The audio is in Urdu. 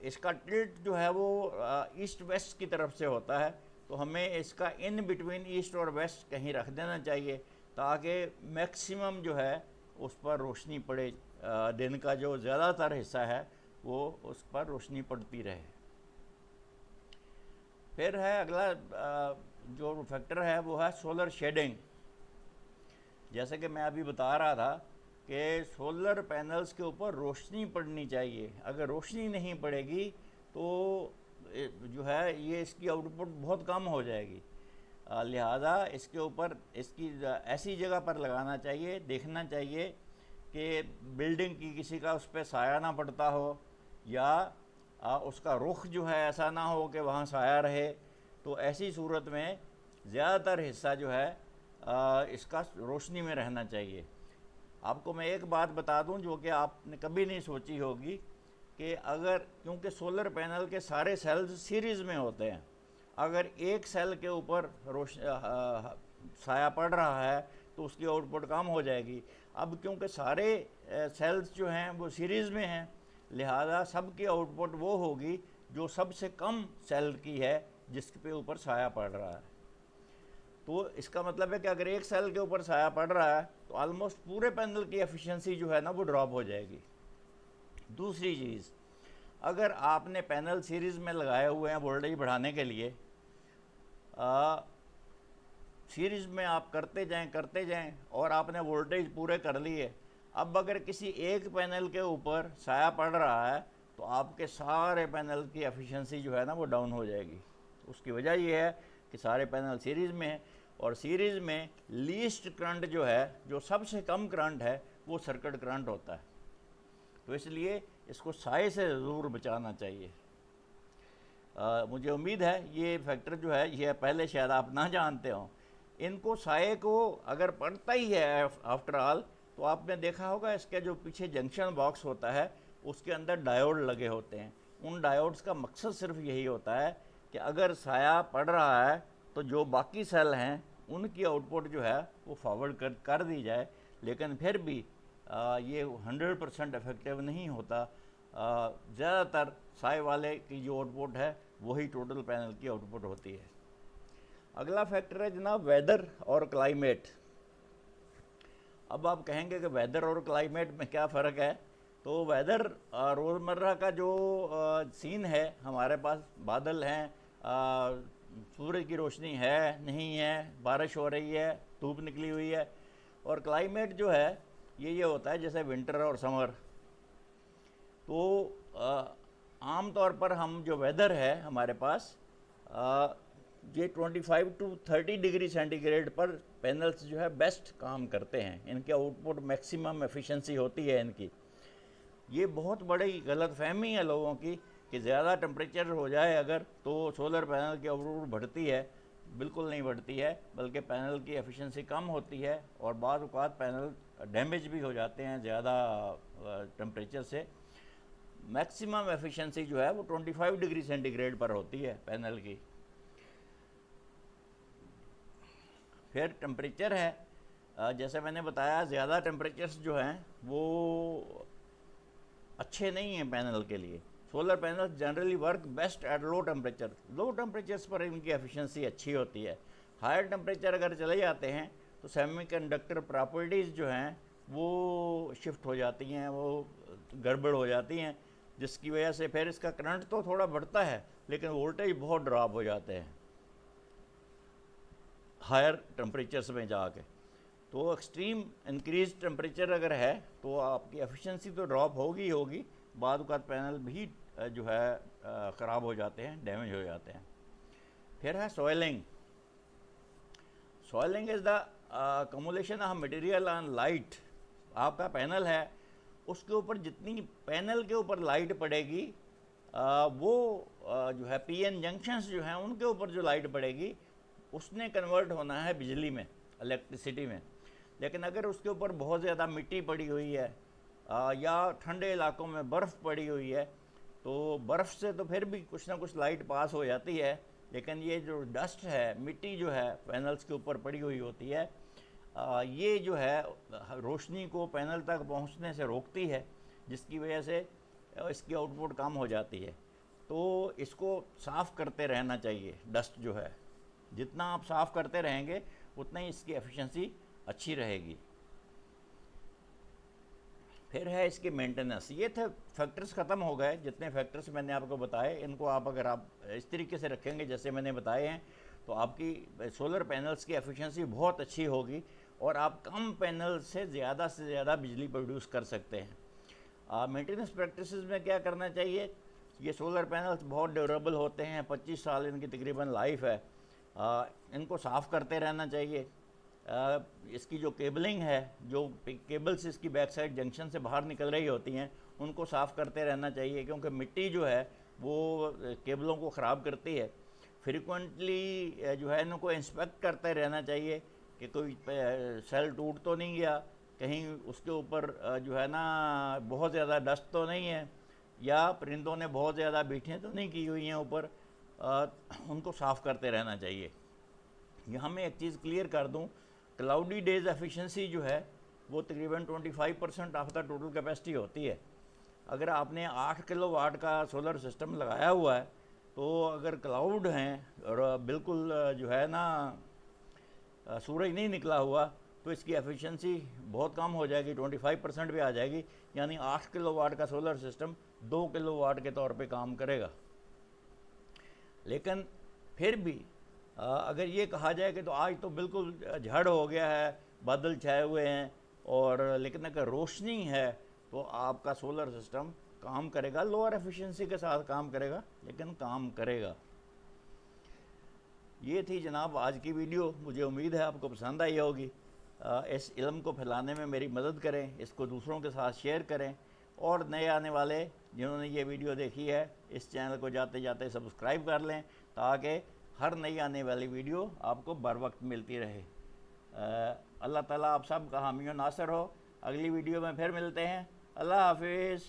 اس کا ٹلٹ جو ہے وہ ایسٹ ویسٹ کی طرف سے ہوتا ہے، تو ہمیں اس کا ان بٹوین ایسٹ اور ویسٹ کہیں رکھ دینا چاہیے تاکہ میکسیمم جو ہے اس پر روشنی پڑے، دن کا جو زیادہ تر حصہ ہے وہ اس پر روشنی پڑتی رہے۔ پھر ہے اگلا جو فیکٹر ہے وہ ہے سولر شیڈنگ۔ جیسے کہ میں ابھی بتا رہا تھا کہ سولر پینلز کے اوپر روشنی پڑنی چاہیے، اگر روشنی نہیں پڑے گی تو جو ہے یہ اس کی آؤٹ پٹ بہت کم ہو جائے گی، لہذا اس کے اوپر اس کی ایسی جگہ پر لگانا چاہیے، دیکھنا چاہیے کہ بلڈنگ کی کسی کا اس پہ سایہ نہ پڑتا ہو، یا اس کا رخ جو ہے ایسا نہ ہو کہ وہاں سایہ رہے، تو ایسی صورت میں زیادہ تر حصہ جو ہے اس کا روشنی میں رہنا چاہیے۔ آپ کو میں ایک بات بتا دوں جو کہ آپ نے کبھی نہیں سوچی ہوگی، کہ اگر کیونکہ سولر پینل کے سارے سیلز سیریز میں ہوتے ہیں، اگر ایک سیل کے اوپر سایہ پڑ رہا ہے تو اس کی آؤٹ پٹ کم ہو جائے گی۔ اب کیونکہ سارے سیلز جو ہیں وہ سیریز میں ہیں، لہذا سب کی آؤٹ پٹ وہ ہوگی جو سب سے کم سیل کی ہے جس پہ اوپر سایہ پڑ رہا ہے۔ تو اس کا مطلب ہے کہ اگر ایک سیل کے اوپر سایہ پڑ رہا ہے تو آلموسٹ پورے پینل کی ایفیشنسی جو ہے نا وہ ڈراپ ہو جائے گی۔ دوسری چیز، اگر آپ نے پینل سیریز میں لگائے ہوئے ہیں وولٹیج بڑھانے کے لیے، سیریز میں آپ کرتے جائیں اور آپ نے وولٹیج پورے کر لیے، اب اگر کسی ایک پینل کے اوپر سایہ پڑ رہا ہے تو آپ کے سارے پینل کی ایفیشنسی جو ہے نا وہ ڈاؤن ہو جائے گی۔ اس کی وجہ یہ ہے کہ سارے پینل سیریز میں ہیں، اور سیریز میں لیسٹ کرنٹ جو ہے، جو سب سے کم کرنٹ ہے، وہ سرکٹ کرنٹ ہوتا ہے، تو اس لیے اس کو سائے سے ضرور بچانا چاہیے۔ مجھے امید ہے یہ فیکٹر جو ہے یہ پہلے شاید آپ نہ جانتے ہوں، ان کو سائے کو اگر پڑتا ہی ہے آفٹر آل، تو آپ نے دیکھا ہوگا اس کے جو پیچھے جنکشن باکس ہوتا ہے اس کے اندر ڈائیوڈ لگے ہوتے ہیں۔ ان ڈائیوڈز کا مقصد صرف یہی ہوتا ہے کہ اگر سایہ پڑ رہا ہے تو جو باقی سیل ہیں ان کی آؤٹ پٹ جو ہے وہ فارورڈ کر دی جائے، لیکن پھر بھی یہ 100% افیکٹیو نہیں ہوتا۔ زیادہ تر سائے والے کی جو آؤٹ پٹ ہے وہی ٹوٹل پینل کی آؤٹ پٹ ہوتی ہے۔ اگلا فیکٹر ہے جناب ویدر اور کلائمیٹ۔ اب آپ کہیں گے کہ ویدر اور کلائمیٹ میں کیا فرق ہے؟ تو ویدر روزمرہ کا جو سین ہے، ہمارے پاس بادل ہیں، سورج کی روشنی ہے نہیں ہے، بارش ہو رہی ہے، دھوپ نکلی ہوئی ہے، اور کلائمیٹ جو ہے یہ ہوتا ہے جیسے ونٹر اور سمر۔ تو عام طور پر ہم جو ویدر ہے ہمارے پاس یہ 25 to 30 ڈگری سینٹی گریڈ پر پینلز جو ہے بیسٹ کام کرتے ہیں، ان کے آؤٹ پٹ میکسیمم ایفیشنسی ہوتی ہے ان کی۔ یہ بہت بڑی غلط فہمی ہے لوگوں کی کہ زیادہ ٹمپریچر ہو جائے اگر تو سولر پینل کی آؤٹ پٹ بڑھتی ہے، بالکل نہیں بڑھتی ہے، بلکہ پینل کی ایفیشنسی کم ہوتی ہے، اور بعض اوقات پینل ڈیمیج بھی ہو جاتے ہیں زیادہ ٹمپریچر سے۔ میکسیمم ایفیشنسی جو ہے وہ 25 ڈگری سینٹی گریڈ پر ہوتی ہے پینل کی۔ پھر ٹمپریچر ہے، جیسے میں نے بتایا زیادہ ٹمپریچرز جو ہیں وہ اچھے نہیں ہیں پینل کے لیے۔ Solar panel generally work best at low temperature, low temperatures پر ان کی ایفیشنسی اچھی ہوتی ہے۔ ہائر ٹمپریچر اگر چلے جاتے ہیں تو سیمی کنڈکٹر پراپرٹیز جو ہیں وہ شفٹ ہو جاتی ہیں، وہ گڑبڑ ہو جاتی ہیں، جس کی وجہ سے پھر اس کا کرنٹ تو تھوڑا بڑھتا ہے لیکن وولٹیج بہت ڈراپ ہو جاتے ہیں ہائر ٹمپریچرز میں جا کے۔ تو ایکسٹریم انکریز ٹمپریچر اگر ہے تو آپ کی ایفیشنسی تو ڈراپ ہوگی ہوگی، بعض اوقات پینل بھی جو ہے خراب ہو جاتے ہیں، ڈیمیج ہو جاتے ہیں۔ پھر ہے swelling. Swelling is the کمولیشن of material on light. آپ کا پینل ہے، اس کے اوپر جتنی پینل کے اوپر لائٹ پڑے گی وہ جو ہے پی این جنکشنز جو ہیں ان کے اوپر جو لائٹ پڑے گی اس نے کنورٹ ہونا ہے بجلی میں، الیکٹریسٹی میں۔ لیکن اگر اس کے اوپر بہت زیادہ مٹی پڑی ہوئی ہے یا ٹھنڈے علاقوں میں برف پڑی ہوئی ہے تو برف سے تو پھر بھی کچھ نہ کچھ لائٹ پاس ہو جاتی ہے، لیکن یہ جو ڈسٹ ہے، مٹی جو ہے پینلز کے اوپر پڑی ہوئی ہوتی ہے، یہ جو ہے روشنی کو پینل تک پہنچنے سے روکتی ہے، جس کی وجہ سے اس کی آؤٹ پٹ کم ہو جاتی ہے۔ تو اس کو صاف کرتے رہنا چاہیے. ڈسٹ جو ہے جتنا آپ صاف کرتے رہیں گے اتنا ہی اس کی ایفیشنسی اچھی رہے گی. پھر ہے اس کی مینٹیننس. یہ تھے فیکٹرز ختم ہو گئے. جتنے فیکٹرز میں نے آپ کو بتائے ان کو آپ اگر آپ اس طریقے سے رکھیں گے جیسے میں نے بتائے ہیں تو آپ کی سولر پینلز کی ایفیشنسی بہت اچھی ہوگی اور آپ کم پینل سے زیادہ بجلی پروڈیوس کر سکتے ہیں. مینٹیننس پریکٹسز میں کیا کرنا چاہیے؟ یہ سولر پینلز بہت ڈیوریبل ہوتے ہیں، 25 سال ان کی تقریباً لائف ہے. ان کو صاف کرتے رہنا چاہیے. اس کی جو کیبلنگ ہے، جو کیبلز اس کی بیک سائڈ جنکشن سے باہر نکل رہی ہوتی ہیں ان کو صاف کرتے رہنا چاہیے، کیونکہ مٹی جو ہے وہ کیبلوں کو خراب کرتی ہے. فریکوینٹلی جو ہے ان کو انسپیکٹ کرتے رہنا چاہیے کہ کوئی سیل ٹوٹ تو نہیں گیا، کہیں اس کے اوپر جو ہے نا بہت زیادہ ڈسٹ تو نہیں ہے، یا پرندوں نے بہت زیادہ بیٹھیں تو نہیں کی ہوئی ہیں اوپر. ان کو صاف کرتے رہنا چاہیے. یہاں میں ایک چیز کلیئر کر دوں، کلاؤڈی ڈیز ایفیشنسی جو ہے وہ تقریباً 25% آف دا ٹوٹل کیپیسٹی ہوتی ہے. اگر آپ نے 8 کلو واٹ کا سولر سسٹم لگایا ہوا ہے تو اگر کلاؤڈ ہیں اور بالکل جو ہے نا سورج نہیں نکلا ہوا تو اس کی ایفیشنسی بہت کم ہو جائے گی، 25% بھی آ جائے گی. یعنی 8 کلو واٹ کا سولر سسٹم 2 کلو واٹ کے طور پہ کام کرے گا. لیکن پھر بھی اگر یہ کہا جائے کہ تو آج تو بالکل جھڑ ہو گیا ہے، بادل چھائے ہوئے ہیں، اور لیکن اگر روشنی ہے تو آپ کا سولر سسٹم کام کرے گا، لوور ایفیشنسی کے ساتھ کام کرے گا لیکن کام کرے گا. یہ تھی جناب آج کی ویڈیو. مجھے امید ہے آپ کو پسند آئی ہوگی. اس علم کو پھیلانے میں میری مدد کریں، اس کو دوسروں کے ساتھ شیئر کریں، اور نئے آنے والے جنہوں نے یہ ویڈیو دیکھی ہے اس چینل کو جاتے جاتے سبسکرائب کر لیں تاکہ ہر نئی آنے والی ویڈیو آپ کو بر وقت ملتی رہے. اللہ تعالیٰ آپ سب کا حامی و ناصر ہو. اگلی ویڈیو میں پھر ملتے ہیں. اللہ حافظ.